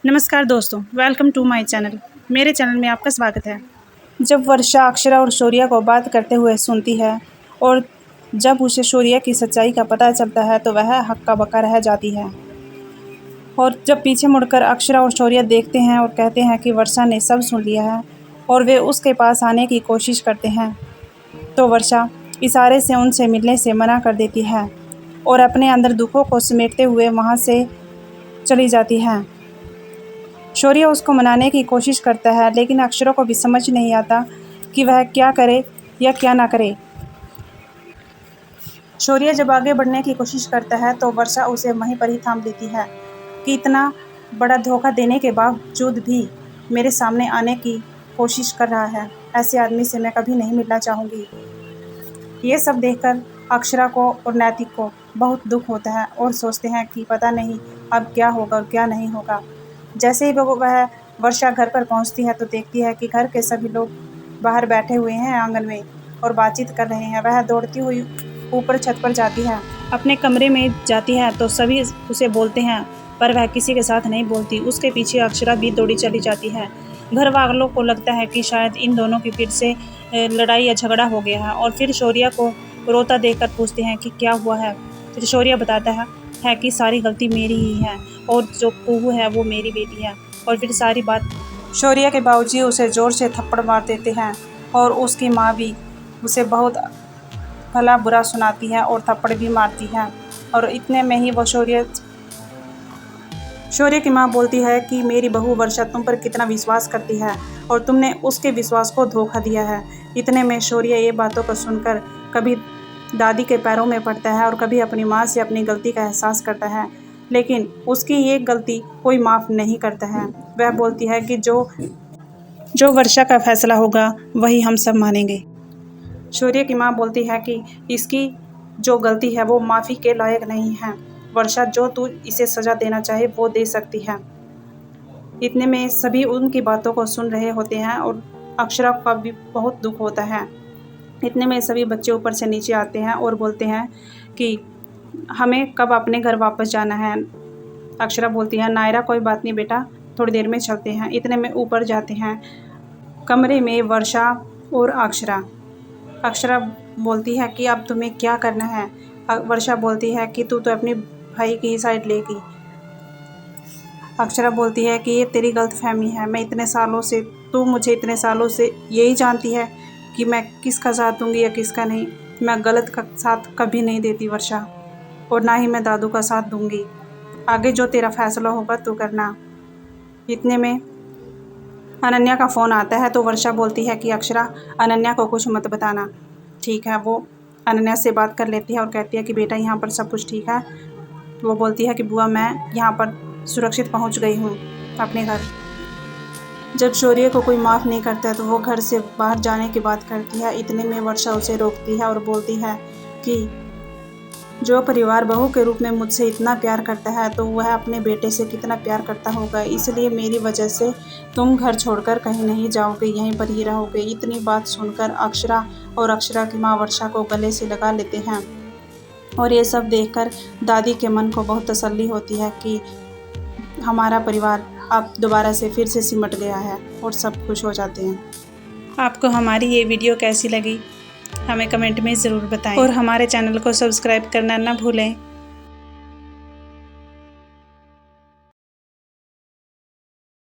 नमस्कार दोस्तों, welcome to my channel. मेरे चैनल में आपका स्वागत है। जब वर्षा अक्षरा और शौर्य को बात करते हुए सुनती है और जब उसे शौर्य की सच्चाई का पता चलता है तो वह हक्का बक्का रह जाती है। और जब पीछे मुड़कर अक्षरा और शौर्य देखते हैं और कहते हैं कि वर्षा ने सब सुन लिया है और वे उसके पास आने की कोशिश करते हैं, तो वर्षा इशारे से उनसे मिलने से मना कर देती है और अपने अंदर दुखों को समेटते हुए वहाँ से चली जाती है। शौर्य उसको मनाने की कोशिश करता है, लेकिन अक्षरा को भी समझ नहीं आता कि वह क्या करे या क्या ना करे। शौर्य जब आगे बढ़ने की कोशिश करता है तो वर्षा उसे वहीं पर ही थाम लेती है कि इतना बड़ा धोखा देने के बावजूद भी मेरे सामने आने की कोशिश कर रहा है। ऐसे आदमी से मैं कभी नहीं मिलना चाहूँगी। ये सब देखकर अक्षरा को और नैतिक को बहुत दुख होता है और सोचते हैं कि पता नहीं अब क्या होगा और क्या नहीं होगा। जैसे ही वह वर्षा घर पर पहुंचती है तो देखती है कि घर के सभी लोग बाहर बैठे हुए हैं आंगन में और बातचीत कर रहे हैं। वह दौड़ती हुई ऊपर छत पर जाती है, अपने कमरे में जाती है तो सभी उसे बोलते हैं, पर वह किसी के साथ नहीं बोलती। उसके पीछे अक्षरा भी दौड़ी चली जाती है। घर वालों को लगता है कि शायद इन दोनों की फिर से लड़ाई या झगड़ा हो गया है और फिर शौर्य को रोता देखकर पूछते हैं कि क्या हुआ है। फिर शौर्य बताता है कि सारी गलती मेरी ही है और जो कुहू है वो मेरी बेटी है। और फिर सारी बात शौर्य के बाबूजी उसे ज़ोर से थप्पड़ मार देते हैं और उसकी माँ भी उसे बहुत भला बुरा सुनाती है और थप्पड़ भी मारती है। और इतने में ही वो शौर्य की माँ बोलती है कि मेरी बहू वर्षा तुम पर कितना विश्वास करती है और तुमने उसके विश्वास को धोखा दिया है। इतने में शौर्य ये बातों को सुनकर कभी दादी के पैरों में पड़ता है और कभी अपनी माँ से अपनी गलती का एहसास करता है, लेकिन उसकी ये गलती कोई माफ़ नहीं करता है। वह बोलती है कि जो वर्षा का फैसला होगा वही हम सब मानेंगे। शौर्य की माँ बोलती है कि इसकी जो गलती है वो माफ़ी के लायक नहीं है। वर्षा, जो तू इसे सज़ा देना चाहे वो दे सकती है। इतने में सभी उनकी बातों को सुन रहे होते हैं और अक्षरा का भी बहुत दुख होता है। इतने में सभी बच्चे ऊपर से नीचे आते हैं और बोलते हैं कि हमें कब अपने घर वापस जाना है। अक्षरा बोलती है, नायरा कोई बात नहीं बेटा, थोड़ी देर में चलते हैं। इतने में ऊपर जाते हैं। कमरे में वर्षा और अक्षरा बोलती है कि अब तुम्हें क्या करना है। वर्षा बोलती है कि तू तो अपने भाई की साइड लेगी। अक्षरा बोलती है कि ये तेरी गलतफहमी है। तू मुझे इतने सालों से यही जानती है कि मैं किसका साथ दूंगी या किसका नहीं। मैं गलत का साथ कभी नहीं देती वर्षा, और ना ही मैं दादू का साथ दूंगी। आगे जो तेरा फैसला होगा तू करना। इतने में अनन्या का फ़ोन आता है तो वर्षा बोलती है कि अक्षरा, अनन्या को कुछ मत बताना। ठीक है। वो अनन्या से बात कर लेती है और कहती है कि बेटा यहाँ पर सब कुछ ठीक है। वो बोलती है कि बुआ, मैं यहाँ पर सुरक्षित पहुँच गई हूँ अपने घर। जब शौर्य को कोई माफ़ नहीं करता है तो वो घर से बाहर जाने की बात करती है। इतने में वर्षा उसे रोकती है और बोलती है कि जो परिवार बहू के रूप में मुझसे इतना प्यार करता है तो वह अपने बेटे से कितना प्यार करता होगा। इसलिए मेरी वजह से तुम घर छोड़कर कहीं नहीं जाओगे, यहीं पर ही रहोगे। इतनी बात सुनकर अक्षरा और अक्षरा की माँ वर्षा को गले से लगा लेते हैं और ये सब देखकर दादी के मन को बहुत तसल्ली होती है कि हमारा परिवार अब दोबारा से फिर से सिमट गया है और सब खुश हो जाते हैं। आपको हमारी ये वीडियो कैसी लगी हमें कमेंट में ज़रूर बताएं और हमारे चैनल को सब्सक्राइब करना ना भूलें।